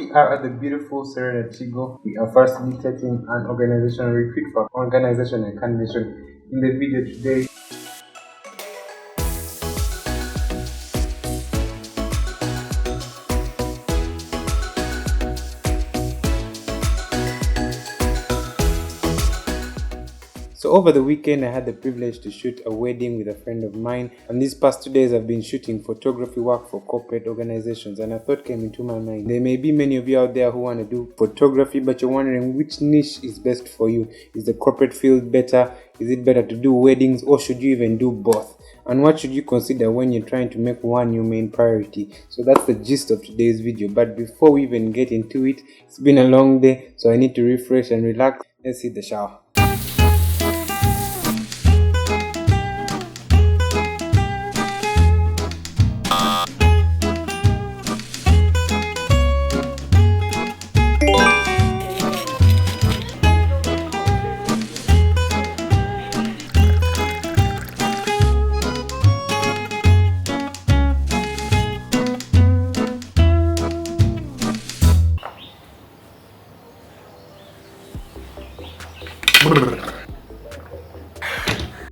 we are at the beautiful Serena Chigo. We are firstly taking an organizational retreat for organization and convention. In the video today, so over the weekend, I had the privilege to shoot a wedding with a friend of mine, and these past 2 days I've been shooting photography work for corporate organizations, and a thought came into my mind. There may be many of you out there who want to do photography, but you're wondering which niche is best for you. Is the corporate field better? Is it better to do weddings, or should you even do both? And what should you consider when you're trying to make one your main priority? So that's the gist of today's video. But before we even get into it, it's been a long day, so I need to refresh and relax. Let's hit the shower.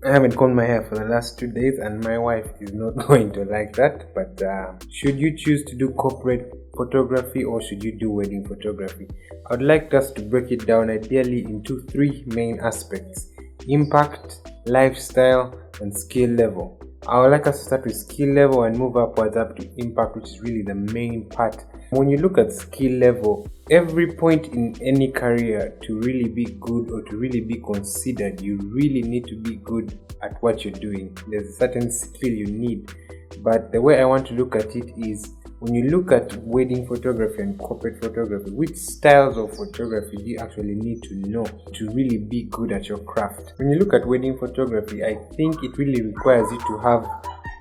I haven't combed my hair for the last 2 days, and my wife is not going to like that. But should you choose to do corporate photography or should you do wedding photography? I would like us to break it down ideally into 3 main aspects: impact, lifestyle, and skill level. I would like us to start with skill level and move upwards up to impact, which is really the main part. When you look at skill level, every point in any career, to really be good or to really be considered, you really need to be good at what you're doing. There's a certain skill you need. But the way I want to look at it is, when you look at wedding photography and corporate photography, which styles of photography do you actually need to know to really be good at your craft? When you look at wedding photography, I think it really requires you to have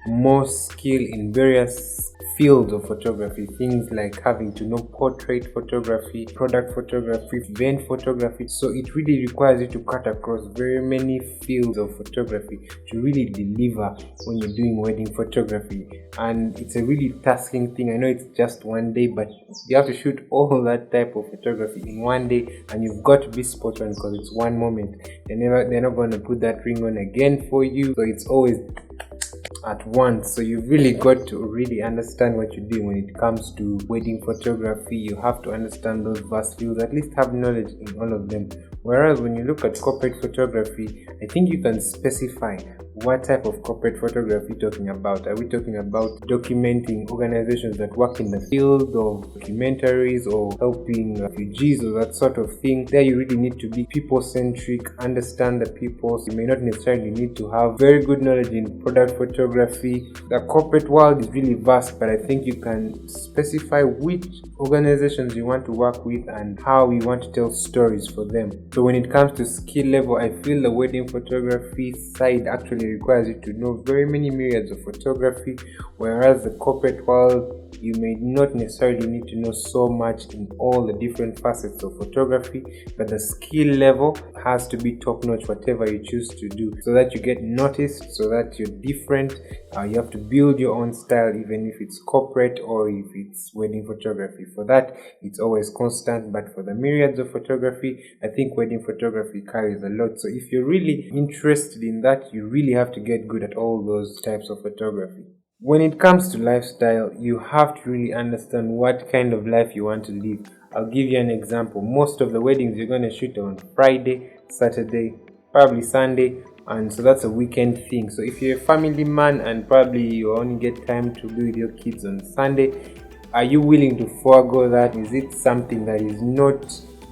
more skill in various fields of photography. Things like having to know portrait photography, product photography, event photography. So it really requires you to cut across very many fields of photography to really deliver when you're doing wedding photography. And it's a really tasking thing. I know it's just one day, but you have to shoot all that type of photography in one day, and you've got to be spot on because it's one moment. They're not going to put that ring on again for you, so it's always at once. So you've really got to really understand what you're doing when it comes to wedding photography. You have to understand those vast fields, at least have knowledge in all of them. Whereas when you look at corporate photography, I think you can specify what type of corporate photography you're talking about. Are we talking about documenting organizations that work in the field of documentaries or helping refugees or that sort of thing? There you really need to be people-centric, understand the people. So you may not necessarily need to have very good knowledge in product photography. The corporate world is really vast, but I think you can specify which organizations you want to work with and how you want to tell stories for them. So when it comes to skill level, I feel the wedding photography side actually requires you to know very many myriads of photography, whereas the corporate world, you may not necessarily need to know so much in all the different facets of photography, but the skill level has to be top notch whatever you choose to do, so that you get noticed, so that you're different. You have to build your own style, even if it's corporate or if it's wedding photography. For that, it's always constant, but for the myriads of photography, I think wedding photography carries a lot. So if you're really interested in that, you really have to get good at all those types of photography. When it comes to lifestyle, you have to really understand what kind of life you want to live. I'll give you an example. Most of the weddings you're going to shoot on Friday, Saturday, probably Sunday, and so that's a weekend thing. So if you're a family man and probably you only get time to be with your kids on Sunday, are you willing to forego that? Is it something that is not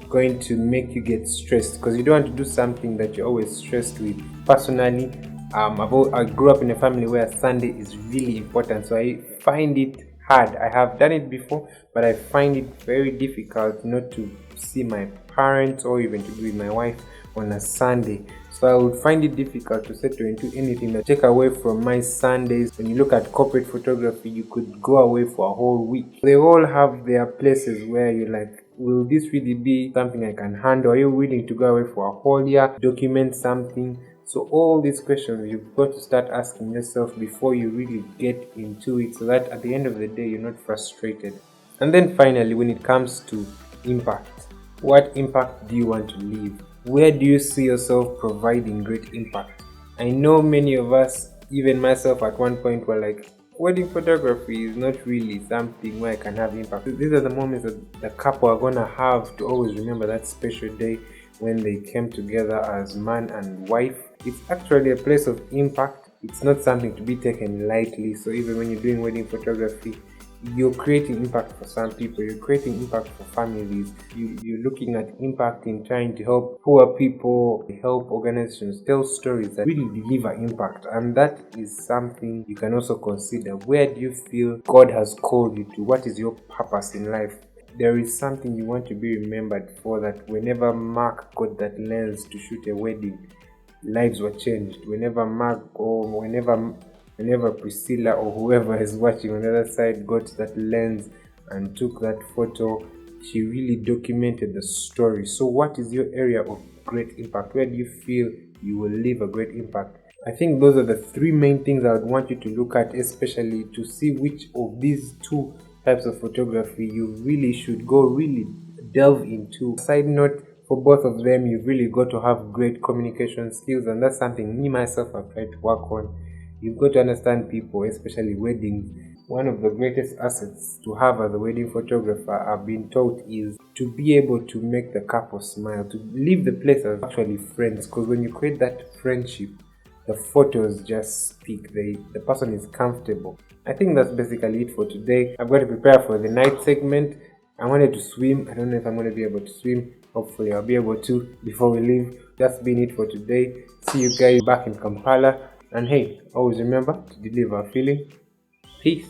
going to make you get stressed? Because you don't want to do something that you're always stressed with. Personally, I grew up in a family where Sunday is really important, so I find it hard. I have done it before, but I find it very difficult not to see my parents or even to be with my wife on a Sunday. So I would find it difficult to settle into anything that take away from my Sundays. When you look at corporate photography, you could go away for a whole week. They all have their places where you're like, will this really be something I can handle? Are you willing to go away for a whole year, document something? So all these questions you've got to start asking yourself before you really get into it, so that at the end of the day you're not frustrated. And then finally, when it comes to impact, what impact do you want to leave? Where do you see yourself providing great impact? I know many of us, even myself at one point, were like, wedding photography is not really something where I can have impact. These are the moments that the couple are gonna have to always remember that special day when they came together as man and wife. It's actually a place of impact. It's not something to be taken lightly. So even when you're doing wedding photography, you're creating impact for some people, you're creating impact for families, you're looking at impact in trying to help poor people, help organizations tell stories that really deliver impact. And that is something you can also consider. Where do you feel God has called you to? What is your purpose in life? There is something you want to be remembered for, that whenever Mark got that lens to shoot a wedding, lives were changed. Whenever Mark, or whenever Priscilla or whoever is watching on the other side got that lens and took that photo, she really documented the story. So what is your area of great impact? Where do you feel you will leave a great impact? I think those are the three main things I would want you to look at, especially to see which of these two types of photography you really should go really delve into. Side note, for both of them, you've really got to have great communication skills, and that's something me myself have tried to work on. You've got to understand people, especially weddings. One of the greatest assets to have as a wedding photographer, I've been taught, is to be able to make the couple smile, to leave the place as actually friends. Because when you create that friendship, the photos just speak. The person is comfortable. I think that's basically it for today. I've got to prepare for the night segment. I wanted to swim. I don't know if I'm going to be able to swim. Hopefully I'll be able to before we leave. That's been it for today. See you guys back in Kampala. And hey, always remember to deliver a feeling. Peace.